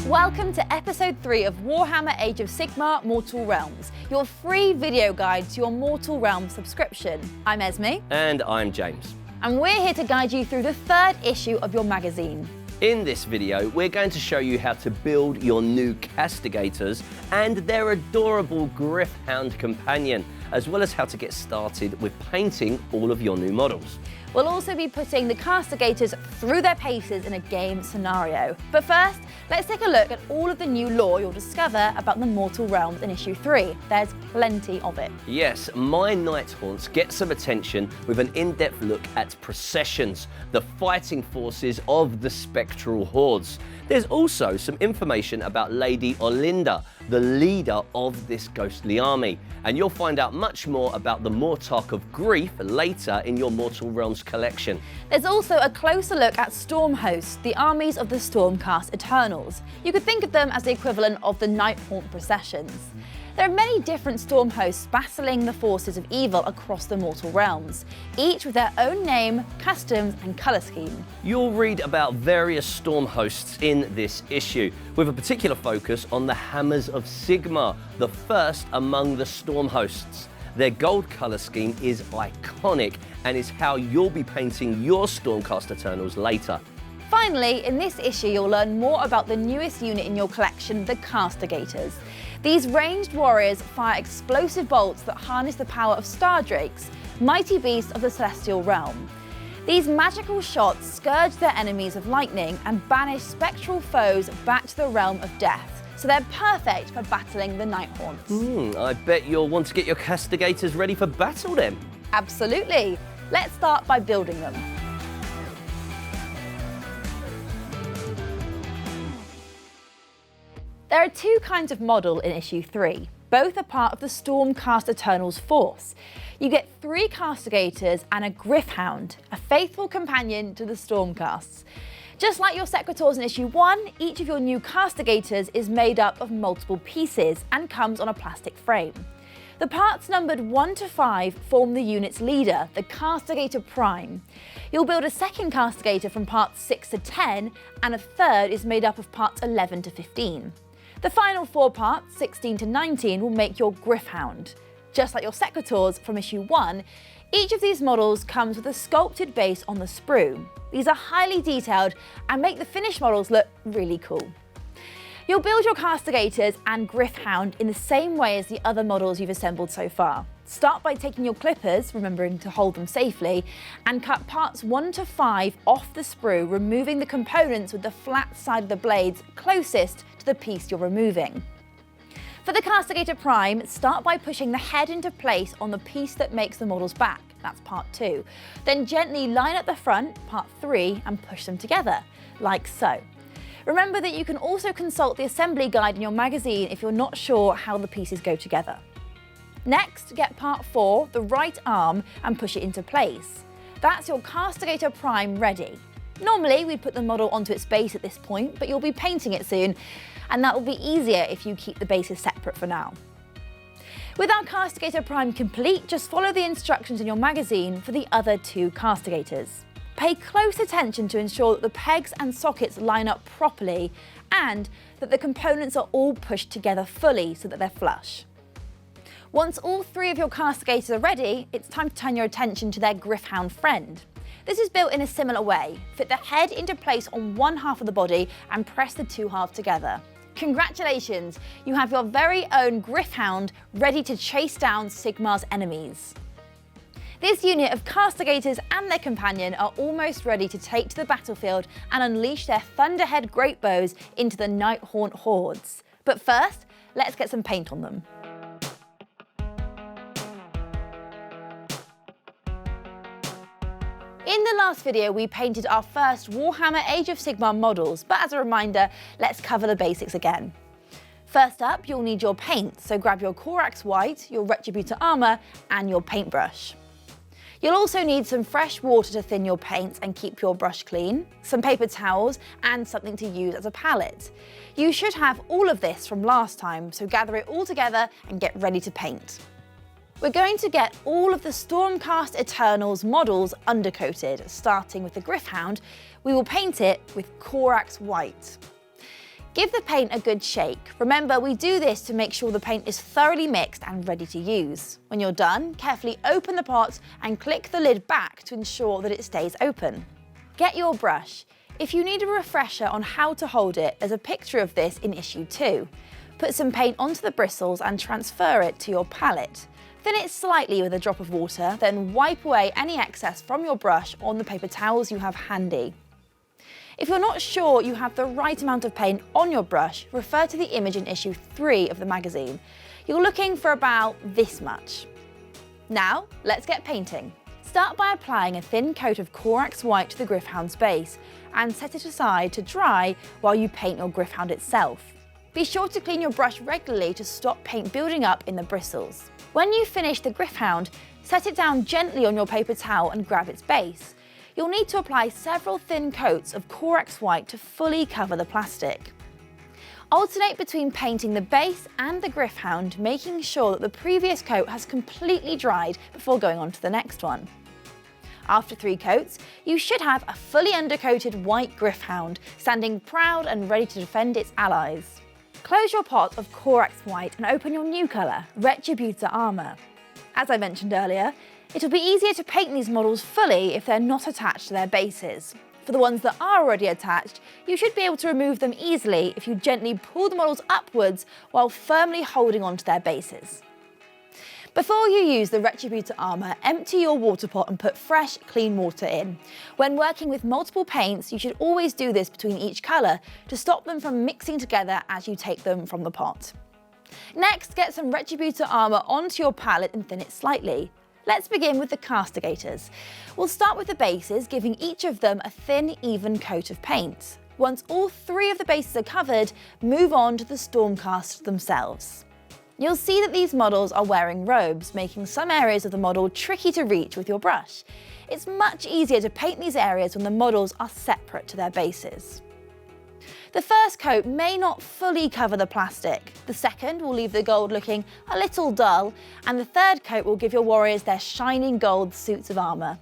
Welcome to episode 3 of Warhammer Age of Sigmar Mortal Realms, your free video guide to your Mortal Realms subscription. I'm Esme. And I'm James. And we're here to guide you through the 3rd issue of your magazine. In this video, we're going to show you how to build your new Castigators and their adorable Gryph-hound companion, as well as how to get started with painting all of your new models. We'll also be putting the Castigators through their paces in a game scenario. But first, let's take a look at all of the new lore you'll discover about the Mortal Realms in issue 3. There's plenty of it. Yes, my Nighthaunts get some attention with an in-depth look at processions, the fighting forces of the spectral hordes. There's also some information about Lady Olinda, the leader of this ghostly army. And you'll find out much more about the Mortarch of Grief later in your Mortal Realms collection. There's also a closer look at Storm Hosts, the armies of the Stormcast Eternals. You could think of them as the equivalent of the Nighthaunt processions. There are many different storm hosts battling the forces of evil across the Mortal Realms, each with their own name, customs and colour scheme. You'll read about various storm hosts in this issue, with a particular focus on the Hammers of Sigmar, the first among the storm hosts. Their gold colour scheme is iconic and is how you'll be painting your Stormcast Eternals later. Finally, in this issue you'll learn more about the newest unit in your collection, the Castigators. These ranged warriors fire explosive bolts that harness the power of star drakes, mighty beasts of the celestial realm. These magical shots scourge their enemies of lightning and banish spectral foes back to the realm of death, so they're perfect for battling the Nighthaunts. I bet you'll want to get your Castigators ready for battle then. Absolutely. Let's start by building them. There are 2 kinds of model in issue 3. Both are part of the Stormcast Eternals force. You get 3 Castigators and a Gryph-hound, a faithful companion to the Stormcasts. Just like your Secretors in issue 1, each of your new Castigators is made up of multiple pieces and comes on a plastic frame. The parts numbered 1 to 5 form the unit's leader, the Castigator Prime. You'll build a second Castigator from parts 6 to 10, and a third is made up of parts 11 to 15. The final 4 parts, 16 to 19, will make your Gryph-hound. Just like your Secretors from issue 1, each of these models comes with a sculpted base on the sprue. These are highly detailed and make the finished models look really cool. You'll build your Castigators and Gryph-hound in the same way as the other models you've assembled so far. Start by taking your clippers, remembering to hold them safely, and cut parts 1 to 5 off the sprue, removing the components with the flat side of the blades closest to the piece you're removing. For the Castigator Prime, start by pushing the head into place on the piece that makes the model's back. That's part 2. Then gently line up the front, part 3, and push them together, like so. Remember that you can also consult the assembly guide in your magazine if you're not sure how the pieces go together. Next, get part 4, the right arm, and push it into place. That's your Castigator Prime ready. Normally, we'd put the model onto its base at this point, but you'll be painting it soon, and that will be easier if you keep the bases separate for now. With our Castigator Prime complete, just follow the instructions in your magazine for the other 2 Castigators. Pay close attention to ensure that the pegs and sockets line up properly and that the components are all pushed together fully so that they're flush. Once all 3 of your Castigators are ready, it's time to turn your attention to their Gryph-hound friend. This is built in a similar way. Fit the head into place on one half of the body and press the 2 halves together. Congratulations, you have your very own Gryph-hound ready to chase down Sigmar's enemies. This unit of Castigators and their companion are almost ready to take to the battlefield and unleash their Thunderhead Greatbows into the Nighthaunt hordes. But first, let's get some paint on them. In the last video, we painted our first Warhammer Age of Sigmar models, but as a reminder, let's cover the basics again. First up, you'll need your paint, so grab your Corax White, your Retrouvez armour, and your paintbrush. You'll also need some fresh water to thin your paints and keep your brush clean, some paper towels, and something to use as a palette. You should have all of this from last time, so gather it all together and get ready to paint. We're going to get all of the Stormcast Eternals models undercoated, starting with the Gryph-hound. We will paint it with Corax White. Give the paint a good shake. Remember, we do this to make sure the paint is thoroughly mixed and ready to use. When you're done, carefully open the pot and click the lid back to ensure that it stays open. Get your brush. If you need a refresher on how to hold it, there's a picture of this in issue 2. Put some paint onto the bristles and transfer it to your palette. Thin it slightly with a drop of water, then wipe away any excess from your brush on the paper towels you have handy. If you're not sure you have the right amount of paint on your brush, refer to the image in issue 3 of the magazine. You're looking for about this much. Now, let's get painting. Start by applying a thin coat of Corax White to the Gryph-hound's base and set it aside to dry while you paint your Gryph-hound itself. Be sure to clean your brush regularly to stop paint building up in the bristles. When you finish the Gryph-hound, set it down gently on your paper towel and grab its base. You'll need to apply several thin coats of Corax White to fully cover the plastic. Alternate between painting the base and the Gryph-hound, making sure that the previous coat has completely dried before going on to the next one. After 3 coats, you should have a fully undercoated white Gryph-hound, standing proud and ready to defend its allies. Close your pot of Corax White and open your new colour, Retrouvez Armour. As I mentioned earlier, it'll be easier to paint these models fully if they're not attached to their bases. For the ones that are already attached, you should be able to remove them easily if you gently pull the models upwards while firmly holding onto their bases. Before you use the Retrouvez Armour, empty your water pot and put fresh, clean water in. When working with multiple paints, you should always do this between each colour to stop them from mixing together as you take them from the pot. Next, get some Retrouvez Armour onto your palette and thin it slightly. Let's begin with the Castigators. We'll start with the bases, giving each of them a thin, even coat of paint. Once all 3 of the bases are covered, move on to the Stormcasters themselves. You'll see that these models are wearing robes, making some areas of the model tricky to reach with your brush. It's much easier to paint these areas when the models are separate to their bases. The first coat may not fully cover the plastic. The second will leave the gold looking a little dull, and the third coat will give your warriors their shining gold suits of armour.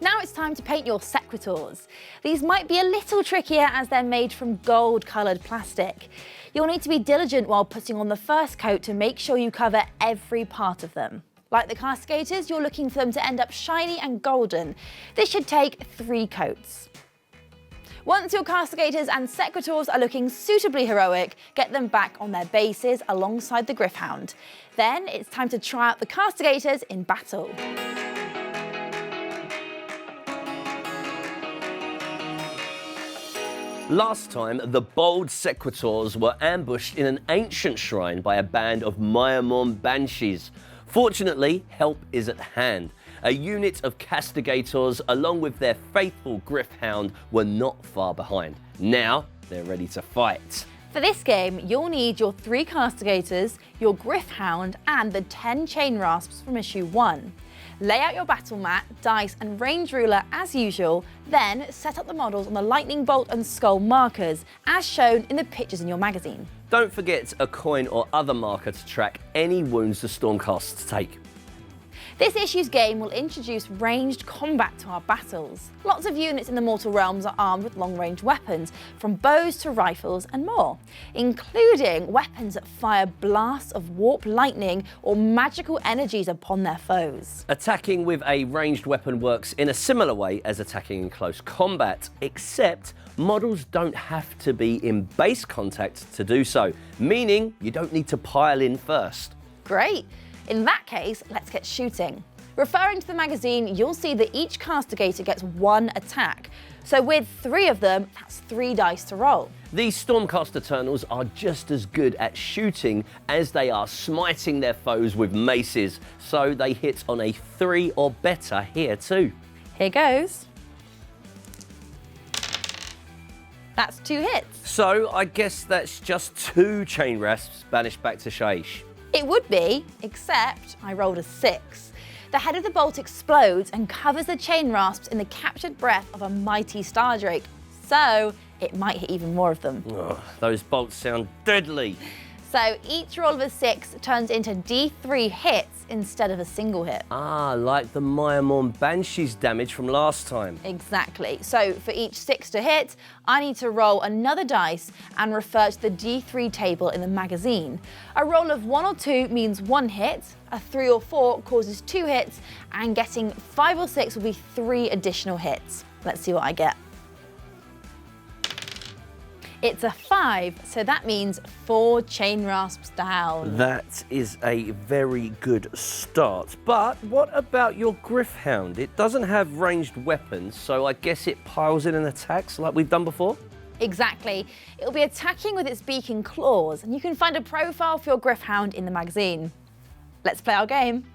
Now it's time to paint your Sequitors. These might be a little trickier as they're made from gold-coloured plastic. You'll need to be diligent while putting on the first coat to make sure you cover every part of them. Like the Castigators, you're looking for them to end up shiny and golden. This should take 3 coats. Once your Castigators and Sequitors are looking suitably heroic, get them back on their bases alongside the Gryph-hound. Then it's time to try out the Castigators in battle. Last time, the bold Sequitors were ambushed in an ancient shrine by a band of Myamon banshees. Fortunately, help is at hand. A unit of Castigators, along with their faithful Gryph-hound, were not far behind. Now, they're ready to fight. For this game, you'll need your 3 Castigators, your Gryph-hound, and the 10 chain rasps from issue 1. Lay out your battle mat, dice and range ruler as usual, then set up the models on the lightning bolt and skull markers, as shown in the pictures in your magazine. Don't forget a coin or other marker to track any wounds the Stormcasters take. This issue's game will introduce ranged combat to our battles. Lots of units in the Mortal Realms are armed with long-range weapons, from bows to rifles and more, including weapons that fire blasts of warp lightning or magical energies upon their foes. Attacking with a ranged weapon works in a similar way as attacking in close combat, except models don't have to be in base contact to do so, meaning you don't need to pile in first. Great! In that case, let's get shooting. Referring to the magazine, you'll see that each Castigator gets 1 attack. So with 3 of them, that's 3 dice to roll. These Stormcast Eternals are just as good at shooting as they are smiting their foes with maces, so they hit on a 3 or better here too. Here goes. That's 2 hits. So I guess that's just 2 chain rasps banished back to Shaish. It would be, except I rolled a 6. The head of the bolt explodes and covers the chain rasps in the captured breath of a mighty Stardrake, so it might hit even more of them. Ugh, those bolts sound deadly. So each roll of a 6 turns into D3 hits, hits instead of a single hit. Ah, like the Warhammer Banshee's damage from last time. Exactly. So for each 6 to hit, I need to roll another dice and refer to the D3 table in the magazine. A roll of 1 or 2 means 1 hit, a 3 or 4 causes 2 hits, and getting 5 or 6 will be 3 additional hits. Let's see what I get. It's a 5, so that means 4 chain rasps down. That is a very good start. But what about your Griffhound? It doesn't have ranged weapons, so I guess it piles in and attacks like we've done before? Exactly. It'll be attacking with its beak and claws, and you can find a profile for your Griffhound in the magazine. Let's play our game.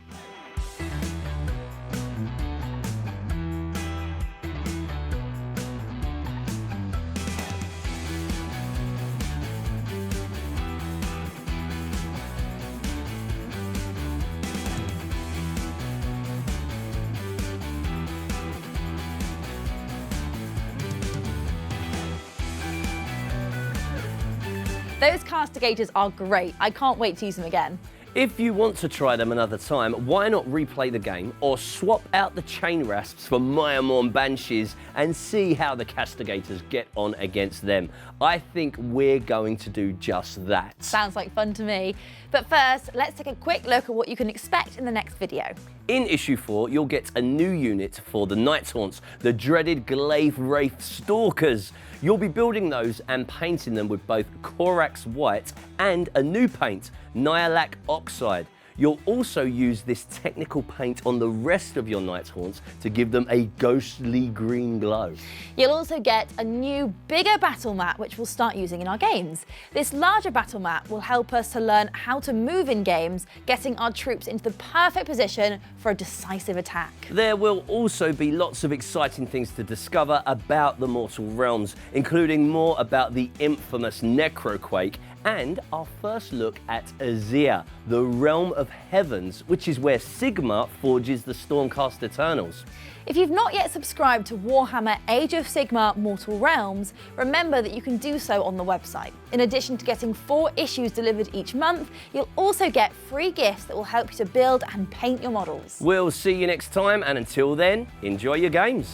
Those Castigators are great. I can't wait to use them again. If you want to try them another time, why not replay the game or swap out the chain rasps for Warhammer Banshees and see how the Castigators get on against them? I think we're going to do just that. Sounds like fun to me. But first, let's take a quick look at what you can expect in the next video. In issue 4, you'll get a new unit for the Nighthaunts, the dreaded Glaive Wraith Stalkers. You'll be building those and painting them with both Corax White and a new paint, Nihilak Oxide. You'll also use this technical paint on the rest of your Nighthaunts to give them a ghostly green glow. You'll also get a new, bigger battle map which we'll start using in our games. This larger battle map will help us to learn how to move in games, getting our troops into the perfect position for a decisive attack. There will also be lots of exciting things to discover about the Mortal Realms, including more about the infamous Necroquake and our first look at Azir, the Realm of Heavens, which is where Sigmar forges the Stormcast Eternals. If you've not yet subscribed to Warhammer Age of Sigmar Mortal Realms, remember that you can do so on the website. In addition to getting 4 issues delivered each month, you'll also get free gifts that will help you to build and paint your models. We'll see you next time, and until then, enjoy your games.